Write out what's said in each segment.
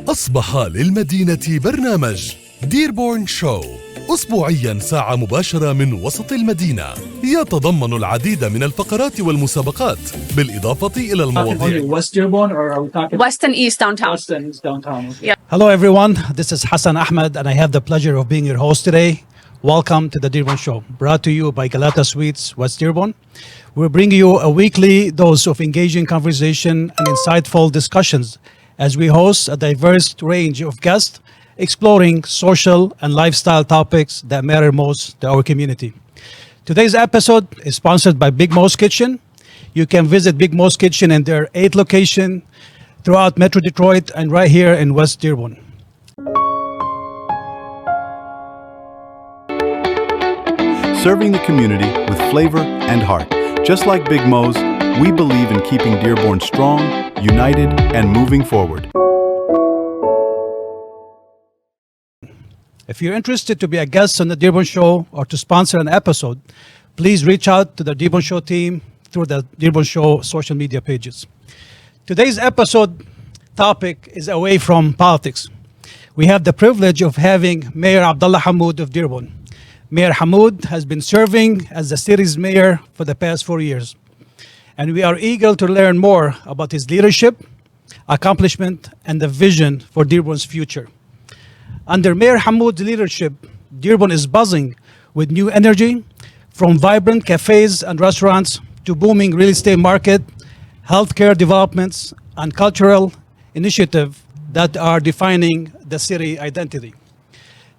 أصبح للمدينة برنامج ديربورن شو، أسبوعياً ساعة مباشرة من وسط المدينة، يتضمن العديد من الفقرات والمسابقات بالإضافة إلى المواضيع. West Dearborn, or are we talking West and East downtown. West and East downtown? Okay. Yeah. Hello everyone, this is Hassan Ahmed and I have the pleasure of being your host today. Welcome to the Dearborn Show, brought to you by Galata Suites, West Dearborn. We're bringing you a weekly dose of engaging conversation and insightful discussions as we host a diverse range of guests exploring social and lifestyle topics that matter most to our community. Today's episode is sponsored by Big Mo's Kitchen. You can visit Big Mo's Kitchen in their 8 locations throughout Metro Detroit and right here in West Dearborn. Serving the community with flavor and heart. Just like Big Mo's, we believe in keeping Dearborn strong, united, and moving forward. If you're interested to be a guest on the Dearborn Show or to sponsor an episode, please reach out to the Dearborn Show team through the Dearborn Show social media pages. Today's episode topic is away from politics. We have the privilege of having Mayor Abdullah Hammoud of Dearborn. Mayor Hammoud has been serving as the city's mayor for the past 4 years, and we are eager to learn more about his leadership, accomplishment, and the vision for Dearborn's future. Under Mayor Hammoud's leadership, Dearborn is buzzing with new energy, from vibrant cafes and restaurants to booming real estate market, healthcare developments, and cultural initiatives that are defining the city identity.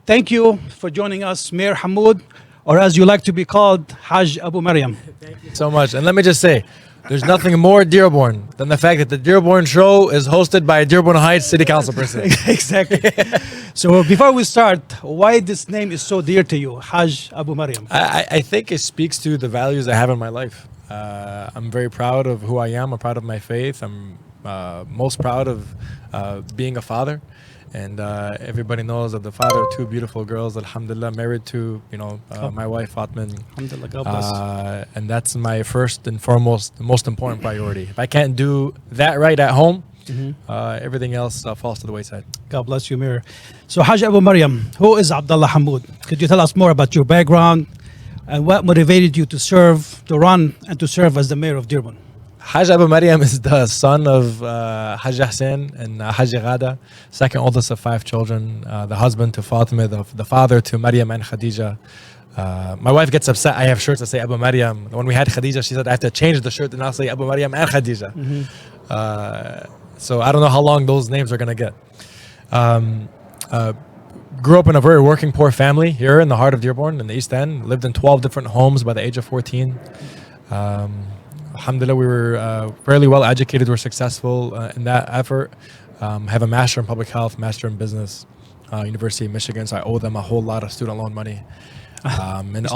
Thank you for joining us, Mayor Hammoud, or as you like to be called, Haj Abu Mariam. Thank you so much. And let me just say, there's nothing more Dearborn than the fact that the Dearborn Show is hosted by a Dearborn Heights City Council person. Exactly. So before we start, why this name is so dear to you, Haj Abu Mariam? I think it speaks to the values I have in my life. I'm very proud of who I am. I'm proud of my faith. I'm most proud of being a father. And everybody knows that the father of 2 beautiful girls, alhamdulillah, married to, my wife, Fatma. Alhamdulillah, God bless. And that's my first and foremost, the most important priority. If I can't do that right at home, everything else falls to the wayside. God bless you, Mayor. So Haj Abu Mariam, who is Abdullah Hammoud? Could you tell us more about your background and what motivated you to run and to serve as the mayor of Dearborn? Haj Abu Mariam is the son of Haj Hussein and Haj Ghada, second oldest of 5 children, the husband to Fatima, the father to Maryam and Khadija. My wife gets upset. I have shirts that say Abu Mariam. When we had Khadija, she said I have to change the shirt and now say Abu Mariam and Khadija. So I don't know how long those names are going to get. Grew up in a very working poor family here in the heart of Dearborn in the East End. Lived in 12 different homes by the age of 14. Alhamdulillah, we were fairly well educated. We're successful in that effort. Have a master in public health, master in business, University of Michigan. So I owe them a whole lot of student loan money. And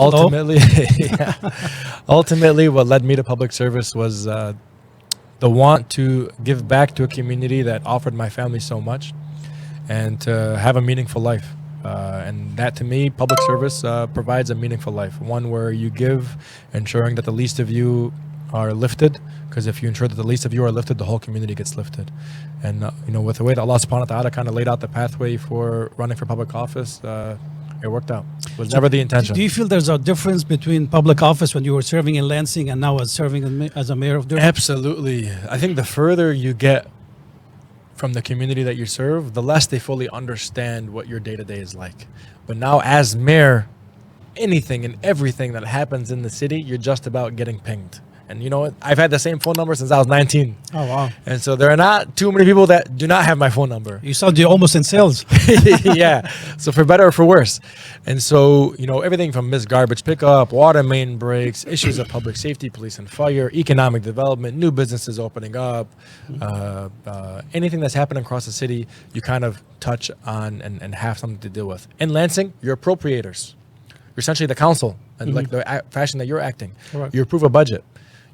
ultimately, what led me to public service was the want to give back to a community that offered my family so much, and to have a meaningful life. And that, to me, public service provides a meaningful life, one where you give, ensuring that the least of you are lifted, because if you ensure that the least of you are lifted, the whole community gets lifted. And with the way that Allah subhanahu wa ta'ala kind of laid out the pathway for running for public office, it worked out. It was never the intention. Do you feel there's a difference between public office when you were serving in Lansing and now as serving as a mayor of Dearborn? Absolutely. I think the further you get from the community that you serve, the less they fully understand what your day-to-day is like. But now as mayor, anything and everything that happens in the city, you're just about getting pinged. And you know what? I've had the same phone number since I was 19. Oh, wow. And so there are not too many people that do not have my phone number. You sound almost in sales. Yeah. So for better or for worse. And so, everything from missed garbage pickup, water main breaks, issues of public safety, police and fire, economic development, new businesses opening up, anything that's happening across the city, you kind of touch on and have something to deal with. In Lansing, you're appropriators. You're essentially the council, and like the fashion that you're acting. Correct. You approve a budget.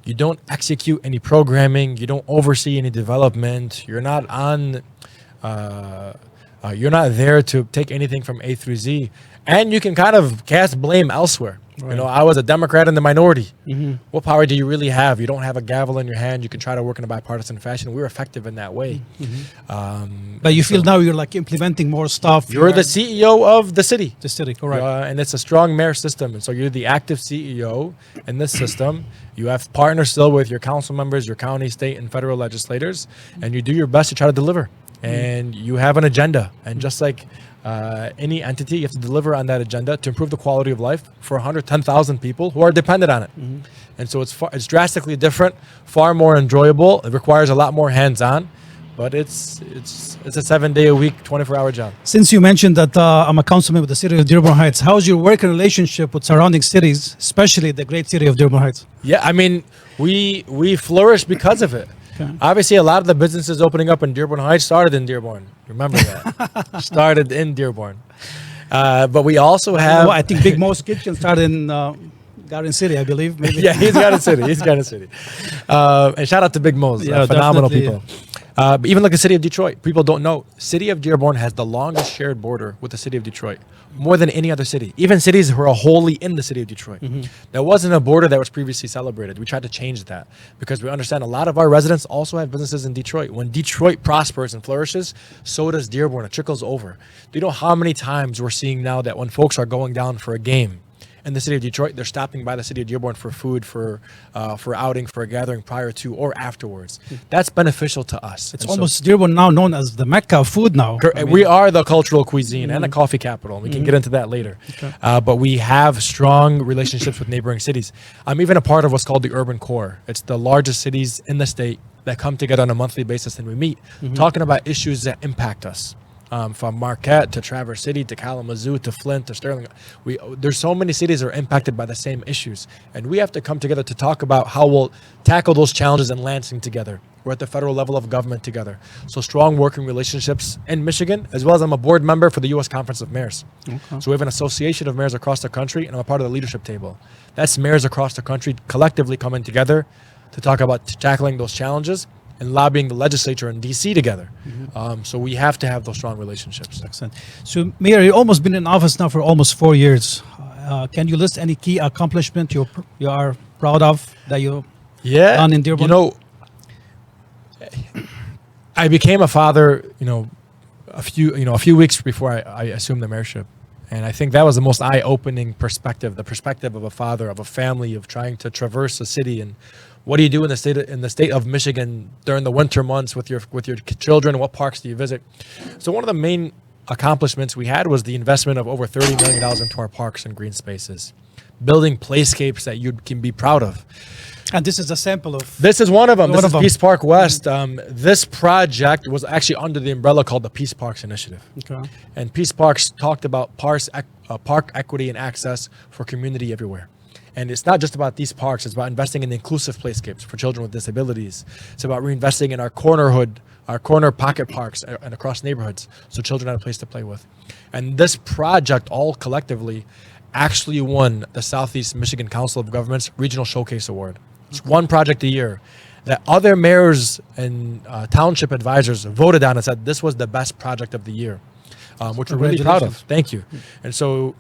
You don't execute any programming. You don't oversee any development. You're not on. You're not there to take anything from A through Z, and you can kind of cast blame elsewhere. You know, I was a Democrat in the minority. What power do you really have? You don't have a gavel in your hand. You can try to work in a bipartisan fashion. We were effective in that way. But you feel now you're like implementing more stuff. You're the CEO of the city. the city, correct? And it's a strong mayor system. And so you're the active CEO in this system. You have partners still with your council members, your county, state, and federal legislators. And you do your best to try to deliver. And you have an agenda. And just like any entity, you have to deliver on that agenda to improve the quality of life for 110,000 people who are dependent on it. And so it's drastically different, far more enjoyable. It requires a lot more hands-on, but it's a 7-day-a-week, 24-hour job. Since you mentioned that I'm a councilman with the city of Dearborn Heights, how's your working relationship with surrounding cities, especially the great city of Dearborn Heights? Yeah, I mean, we flourish because of it. Okay. Obviously, a lot of the businesses opening up in Dearborn Heights started in Dearborn. Remember that. Started in Dearborn. But we also have... Well, I think Big Mo's Kitchen started in Garden City, I believe. Maybe. Yeah, he's Garden City. He's Garden City. And shout out to Big Mo's. Yeah, Phenomenal definitely. people. But even like the city of Detroit, people don't know. City of Dearborn has the longest shared border with the city of Detroit, more than any other city. Even cities who are wholly in the city of Detroit. There wasn't a border that was previously celebrated. We tried to change that because we understand a lot of our residents also have businesses in Detroit. When Detroit prospers and flourishes, so does Dearborn. It trickles over. Do you know how many times we're seeing now that when folks are going down for a game in the city of Detroit, they're stopping by the city of Dearborn for food, for outing, for a gathering prior to or afterwards. That's beneficial to us. It's And so- almost Dearborn now known as the Mecca of food now. I mean, we are the cultural cuisine and a coffee capital. We can get into that later. But we have strong relationships with neighboring cities. I'm even a part of what's called the Urban Core. It's the largest cities in the state that come together on a monthly basis and we meet, talking about issues that impact us. From Marquette to Traverse City to Kalamazoo to Flint to Sterling. There's so many cities that are impacted by the same issues. And we have to come together to talk about how we'll tackle those challenges in Lansing together. We're at the federal level of government together. So strong working relationships in Michigan, as well as I'm a board member for the U.S. Conference of Mayors. So we have an association of mayors across the country, and I'm a part of the leadership table. That's mayors across the country collectively coming together to talk about tackling those challenges and lobbying the legislature in D.C. together. So we have to have those strong relationships. Excellent. So, Mayor, you've almost been in office now for almost 4 years. Can you list any key accomplishment you are proud of that you done in Dearborn? You know, I became a father, a few weeks before I assumed the mayorship. And I think that was the most eye-opening perspective, the perspective of a father, of a family, of trying to traverse a city. And what do you do in the state of Michigan during the winter months with your children? What parks do you visit? So one of the main accomplishments we had was the investment of over $30 million into our parks and green spaces, building playscapes that you can be proud of. And this is a sample of... This is one of them. One This of is them. Peace Park West. This project was actually under the umbrella called the Peace Parks Initiative. Okay. And Peace Parks talked about park equity and access for community everywhere. And it's not just about these parks. It's about investing in inclusive playscapes for children with disabilities. It's about reinvesting in our corner pocket parks and across neighborhoods so children have a place to play with. And this project all collectively actually won the Southeast Michigan Council of Governments Regional Showcase Award. It's one project a year that other mayors and township advisors voted on and said this was the best project of the year, which we're really proud of. Congratulations. Thank you. And so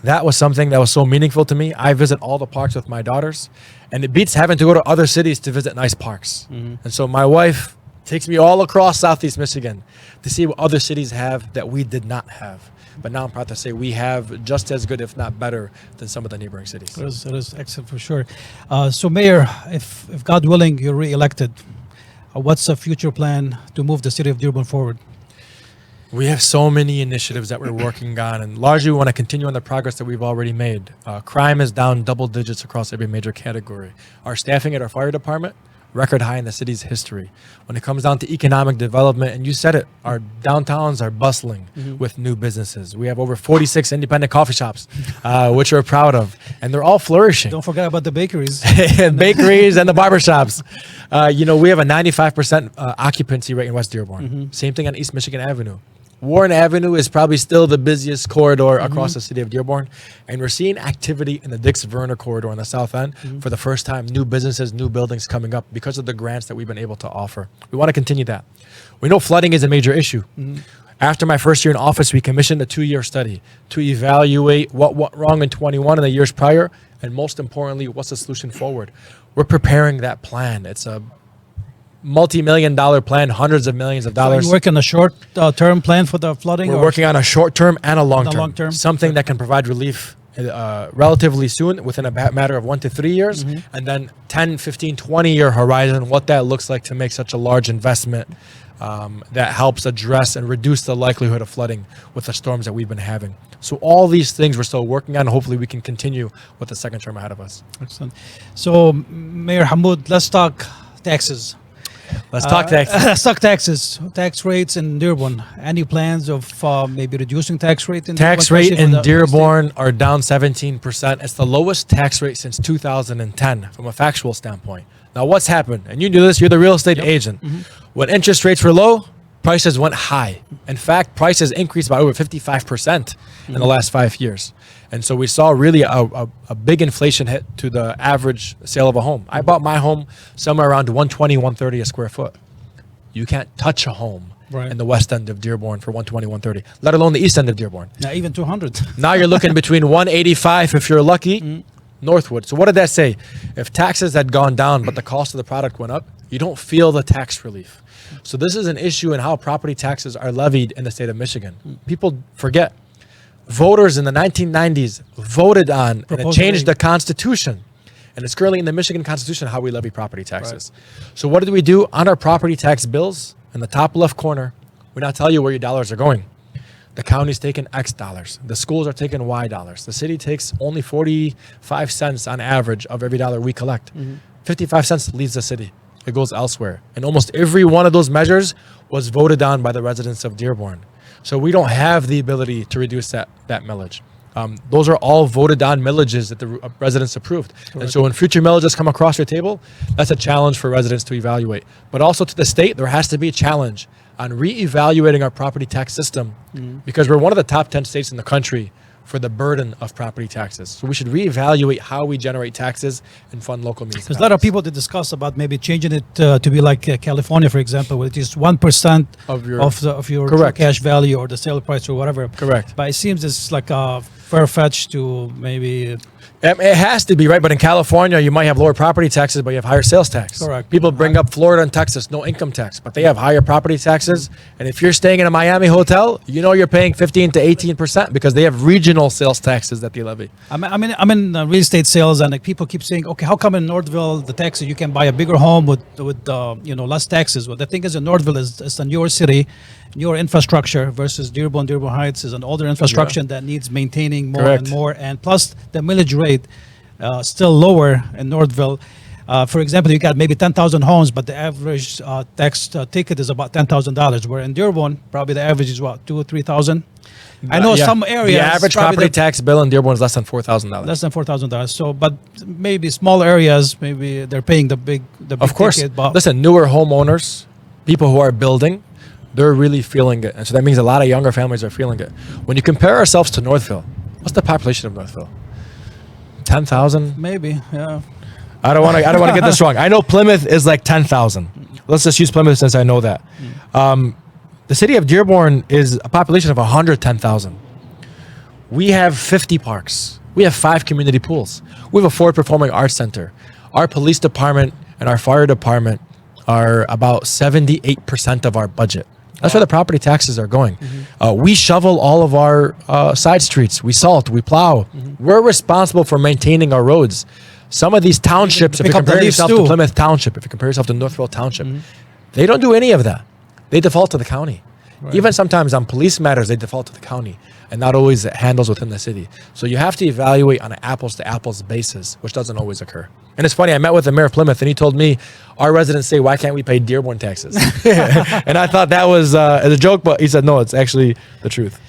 that was something that was so meaningful to me. I visit all the parks with my daughters, and it beats having to go to other cities to visit nice parks. And so my wife takes me all across Southeast Michigan to see what other cities have that we did not have. But now I'm proud to say we have just as good, if not better, than some of the neighboring cities. That is excellent for sure. So, Mayor, if God willing, you're re-elected, what's the future plan to move the city of Dearborn forward? We have so many initiatives that we're working on, and largely we want to continue on the progress that we've already made. Crime is down double digits across every major category. Our staffing at our fire department, record high in the city's history. When it comes down to economic development, and you said it, our downtowns are bustling with new businesses. We have over 46 independent coffee shops, which we're proud of, and they're all flourishing. Don't forget about the bakeries. Bakeries and the barbershops. We have a 95% occupancy rate in West Dearborn. Same thing on East Michigan Avenue. Warren Avenue is probably still the busiest corridor across the city of Dearborn. And we're seeing activity in the Dix-Verner corridor on the south end for the first time. New businesses, new buildings coming up because of the grants that we've been able to offer. We want to continue that. We know flooding is a major issue. After my first year in office, we commissioned a 2-year study to evaluate what went wrong in 21 and the years prior, and most importantly, what's the solution forward. We're preparing that plan. It's a multi-million-dollar plan, hundreds of millions of Are dollars. you working on a short-term plan for the flooding? We're or working on a short-term and a long-term. long-term? Something that can provide relief relatively soon, within a matter of 1 to 3 years, and then 10, 15, 20-year horizon, what that looks like to make such a large investment that helps address and reduce the likelihood of flooding with the storms that we've been having. So all these things we're still working on. Hopefully we can continue with the second term ahead of us. Excellent. So, Mayor Hammoud, let's talk taxes. Let's talk taxes. Let's talk taxes. Tax rates in Dearborn. Any plans of maybe reducing tax rate in Tax Dearborn, rate especially in for the Dearborn are down 17%. It's the lowest tax rate since 2010 from a factual standpoint. Now, what's happened? And you do this, you're the real estate agent. When interest rates were low, prices went high. In fact, prices increased by over 55% in the last 5 years. And so we saw really a big inflation hit to the average sale of a home. I bought my home somewhere around 120, 130 a square foot. You can't touch a home Right. in the west end of Dearborn for 120, 130, let alone the east end of Dearborn. Now, even 200. Now you're looking between 185 if you're lucky, northwood. So what did that say? If taxes had gone down but the cost of the product went up, you don't feel the tax relief. So this is an issue in how property taxes are levied in the state of Michigan. People forget. Voters in the 1990s voted on and it changed the Constitution. And it's currently in the Michigan Constitution how we levy property taxes. So what did we do on our property tax bills? In the top left corner, we now tell you where your dollars are going. The county's taking X dollars. The schools are taking Y dollars. The city takes only 45 cents on average of every dollar we collect. 55 cents leaves the city. It goes elsewhere. And almost every one of those measures was voted on by the residents of Dearborn. So we don't have the ability to reduce that millage. Those are all voted on millages that the residents approved. And so when future millages come across your table, that's a challenge for residents to evaluate. But also to the state, there has to be a challenge on reevaluating our property tax system because we're one of the top 10 states in the country for the burden of property taxes. So we should reevaluate how we generate taxes and fund local municipalities. There's a lot of people that discuss about maybe changing it to be like California, for example, which is 1% of your Correct. cash value or the sale price or whatever. Correct. But it seems it's like a far-fetched to maybe. It has to be, right? But in California, you might have lower property taxes, but you have higher sales tax. Correct. People bring up Florida and Texas, no income tax, but they have higher property taxes. And if you're staying in a Miami hotel, you know you're paying 15 to 18% because they have regional sales taxes that they levy. I'm in real estate sales, and like people keep saying, okay, how come in Northville the taxes you can buy a bigger home with less taxes? Well, the thing is, in Northville is a newer city, newer infrastructure versus Dearborn Heights is an older infrastructure that needs maintaining more Correct. and more, and plus the millage rate still lower in Northville. For example, you got maybe 10,000 homes, but the average tax ticket is about $10,000. Where in Dearborn, probably the average is what, 2,000 or 3,000. I know some areas. The average property tax bill in Dearborn is less than $4,000. Less than $4,000. So, but maybe small areas, maybe they're paying the big. Of course. Ticket, but Listen, newer homeowners, people who are building, they're really feeling it. And so that means a lot of younger families are feeling it. When you compare ourselves to Northville, what's the population of Northville? 10,000? maybe, yeah. I don't want to get this wrong. I know Plymouth is like 10,000. Let's just use Plymouth since I know that. The city of Dearborn is a population of 110,000. We have 50 parks. We have 5 community pools. We have a forward performing arts center. Our police department and our fire department are about 78% of our budget. That's where the property taxes are going. We shovel all of our side streets. We salt, we plow. We're responsible for maintaining our roads. Some of these townships, if you pick up the compare leaves yourself too. to Plymouth Township, if you compare yourself to Northville Township, they don't do any of that. They default to the county. Even sometimes on police matters, they default to the county and not always handles within the city. So you have to evaluate on an apples to apples basis, which doesn't always occur. And it's funny, I met with the mayor of Plymouth and he told me, our residents say, why can't we pay Dearborn taxes? And I thought that was as a joke, but he said, no, it's actually the truth.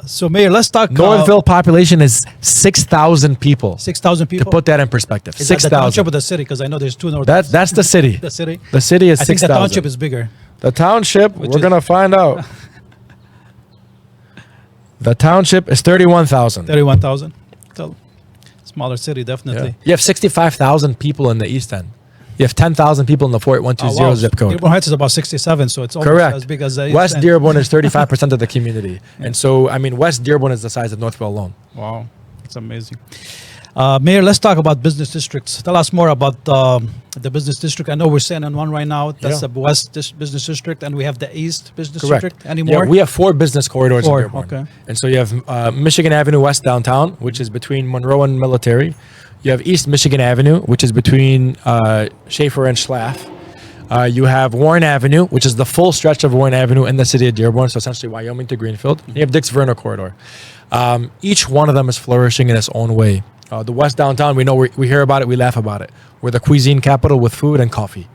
So, Mayor, let's talk. Northville population is 6,000 people. 6,000 people. To put that in perspective, Is that the 6,000. township of the city? Because I know there's two North. That's the city. The city. The city is I think 6,000. the township is bigger. The township, Which we're is- going to find out. The township is 31,000. 31,000. So, smaller city, definitely. You have 65,000 people in the East End. You have 10,000 people in the 48,120 zip code. Dearborn Heights is about 67, so it's almost Correct. as big as West Dearborn is 35% of the community. And so, I mean, West Dearborn is the size of Northville alone. Wow, it's amazing. Mayor, let's talk about business districts. Tell us more about the business district. I know we're sitting on one right now. That's Yeah. the West Business District, and we have the East Business Correct. District. Any more? Yeah, we have 4 business corridors Four, in Dearborn. okay. And so you have Michigan Avenue West downtown, which is between Monroe and Military. You have East Michigan Avenue, which is between Schaefer and Schlaff. You have Warren Avenue, which is the full stretch of Warren Avenue in the city of Dearborn, so essentially Wyoming to Greenfield. You have Dix Verno corridor. Each one of them is flourishing in its own way. The West downtown, we know we hear about it, we laugh about it. We're the cuisine capital with food and coffee,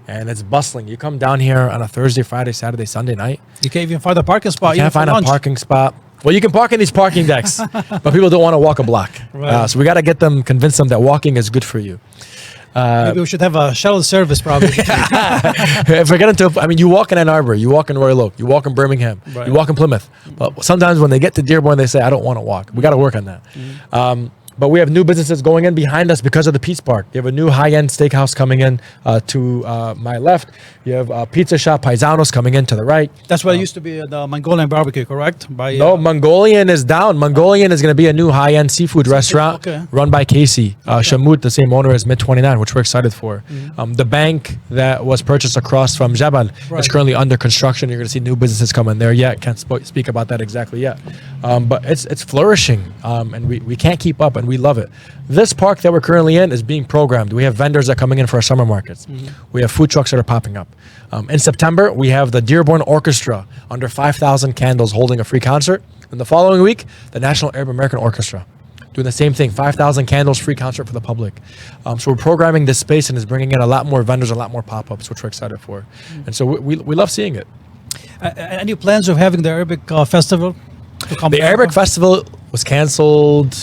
and it's bustling. You come down here on a Thursday, Friday, Saturday, Sunday night. You can't even find a parking spot. You can't find a parking spot. Well, you can park in these parking decks, but people don't want to walk a block. Right. So we got to convince them that walking is good for you. Maybe we should have a shuttle service, probably. If we get into, I mean, you walk in Ann Arbor, you walk in Royal Oak, you walk in Birmingham, Right. you walk in Plymouth. But sometimes when they get to Dearborn, they say, I don't want to walk. We got to work on that. But we have new businesses going in behind us because of the Peace Park. You have a new high-end steakhouse coming in to my left. You have a pizza shop, Paisanos, coming in to the right. That's what it used to be the Mongolian barbecue, correct? By No, Mongolian is down. Mongolian is going to be a new high-end seafood restaurant okay. run by Casey. Hammoud, the same owner as Mid-29, which we're excited for. The bank that was purchased across from Jabal is Right. currently under construction. You're going to see new businesses come in there yet. Can't speak about that exactly yet. But it's flourishing, and we can't keep up, and we love it. This park that we're currently in is being programmed. We have vendors that are coming in for our summer markets. We have food trucks that are popping up. In September, we have the Dearborn Orchestra under 5,000 candles holding a free concert. And the following week, the National Arab American Orchestra doing the same thing, 5,000 candles, free concert for the public. So we're programming this space and is bringing in a lot more vendors, a lot more pop-ups, which we're excited for. And so we love seeing it. any plans of having the Arabic festival to come The back? Arabic Festival was canceled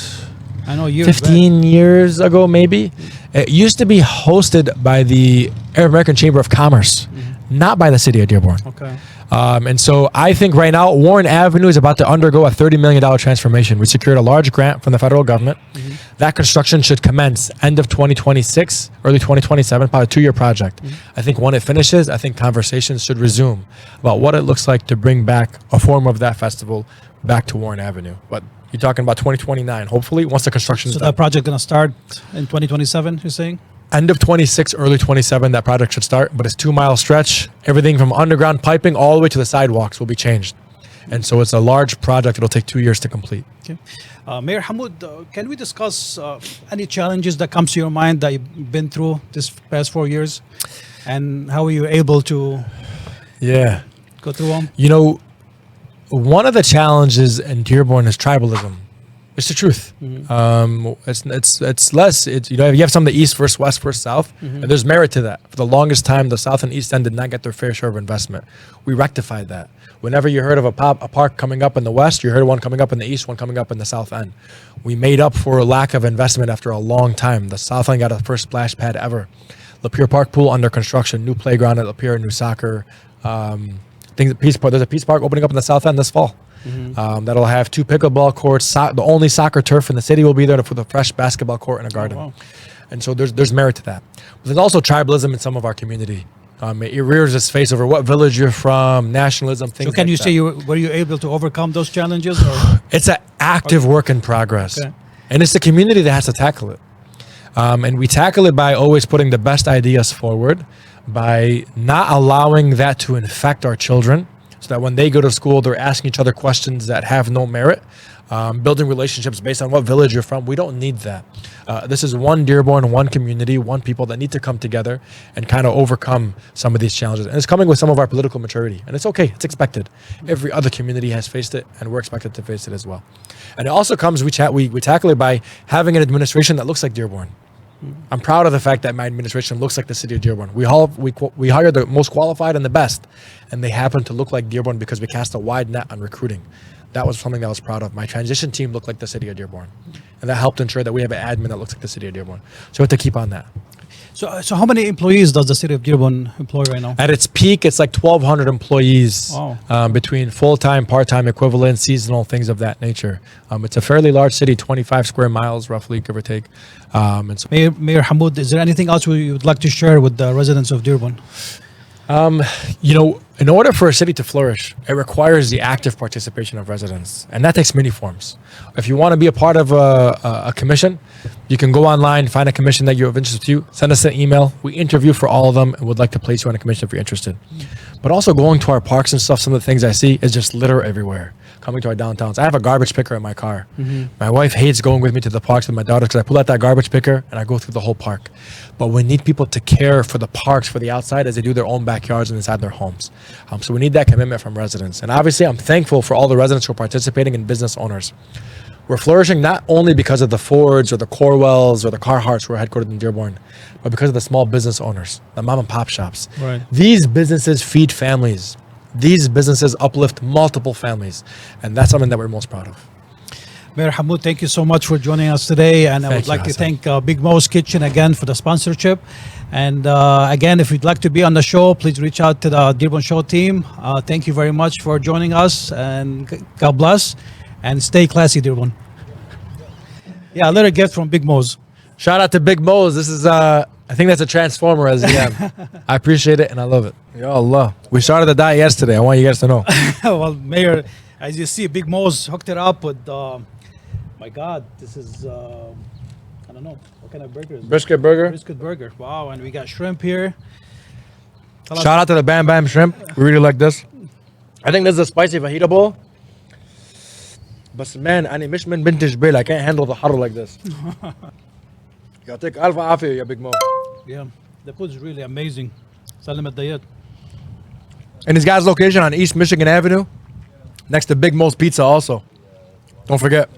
I know years 15 years ago, maybe. It used to be hosted by the Arab American Chamber of Commerce, not by the city of Dearborn. back. Okay. And so I think right now Warren Avenue is about to undergo a $30 million transformation. We secured a large grant from the federal government. That construction should commence end of 2026, early 2027, probably a 2-year project. I think when it finishes, I think conversations should resume about what it looks like to bring back a form of that festival back to Warren Avenue. But you're talking about 2029, hopefully, once the construction is So done. that project gonna start in 2027, you're saying? End of 26, early 27, that project should start, but it's 2-mile stretch. Everything from underground piping all the way to the sidewalks will be changed. And so it's a large project. It'll take 2 years to complete. Okay. Mayor Hammoud, can we discuss any challenges that comes to your mind that you've been through this past 4 years? And how were you able to Yeah. go through them? You know, one of the challenges in Dearborn is tribalism. It's the truth. It's less. It's, you know, you have some of the east versus west versus south, and there's merit to that. For the longest time, the south and east end did not get their fair share of investment. We rectified that. Whenever you heard of a park coming up in the west, you heard one coming up in the east, one coming up in the south end. We made up for a lack of investment after a long time. The south end got a first splash pad ever. Lapeer Park Pool under construction, new playground at Lapeer, new soccer. Peace Park. There's a Peace Park opening up in the south end this fall. That'll have 2 pickleball courts. The only soccer turf in the city will be there for the fresh basketball court and a garden. wow. And so there's merit to that. But there's also tribalism in some of our community. It rears its face over what village you're from, nationalism, things. So can like you that. say were you able to overcome those challenges? Or? It's an active work in progress, Okay. and it's the community that has to tackle it. And we tackle it by always putting the best ideas forward, by not allowing that to infect our children, so that when they go to school, they're asking each other questions that have no merit. Building relationships based on what village you're from. We don't need that. This is one Dearborn, one community, one people that need to come together and kind of overcome some of these challenges. And it's coming with some of our political maturity. And it's okay. It's expected. Every other community has faced it, and we're expected to face it as well. And it also comes, we tackle it by having an administration that looks like Dearborn. I'm proud of the fact that my administration looks like the city of Dearborn. We hire the most qualified and the best, and they happen to look like Dearborn because we cast a wide net on recruiting. That was something that I was proud of. My transition team looked like the city of Dearborn, and that helped ensure that we have an admin that looks like the city of Dearborn. So we have to keep on that. So how many employees does the city of Dearborn employ right now? At its peak, it's like 1,200 employees Wow. between full-time, part-time equivalent, seasonal, things of that nature. It's a fairly large city, 25 square miles roughly, give or take. And so Mayor Hammoud, is there anything else you would like to share with the residents of Dearborn? In order for a city to flourish, it requires the active participation of residents, and that takes many forms. If you want to be a part of a commission, you can go online, find a commission that you're of interest to, send us an email. We interview for all of them and would like to place you on a commission if you're interested. But also going to our parks and stuff, some of the things I see is just litter everywhere. Coming to our downtowns. I have a garbage picker in my car. My wife hates going with me to the parks with my daughter because I pull out that garbage picker and I go through the whole park. But we need people to care for the parks, for the outside, as they do their own backyards and inside their homes. So we need that commitment from residents. And obviously, I'm thankful for all the residents who are participating and business owners. We're flourishing not only because of the Fords or the Corwells or the Carhartts who are headquartered in Dearborn, but because of the small business owners, the mom and pop shops. Right. These businesses feed families. These businesses uplift multiple families. And that's something that we're most proud of. Mayor Hammoud, thank you so much for joining us today. And I Thank would you, like to Hassan. thank Big Mo's Kitchen again for the sponsorship. And again, if you'd like to be on the show, please reach out to the Dearborn Show team. Thank you very much for joining us, and God bless. And stay classy, Dearborn. Yeah, a little gift from Big Mo's. Shout out to Big Mo's. This is, I think that's a transformer as I appreciate it and I love it. Ya Allah. We started the diet yesterday. I want you guys to know. Well, Mayor, as you see, Big Mo's hooked it up with, my God, this is, I don't know, what kind of burger is it? Brisket burger. Brisket burger. Wow, and we got shrimp here. Shout out to the Bam Bam Shrimp. We really like this. I think this is a spicy fajita bowl. But man, أنا مش من بنت جبال. I can't handle the حر like this. يعطيك ألف عافية يا Big Mo. Yeah, the food is really amazing. Salim al-Dayat. And this guy's location on East Michigan Avenue, next to Big Mo's Pizza also. Don't forget.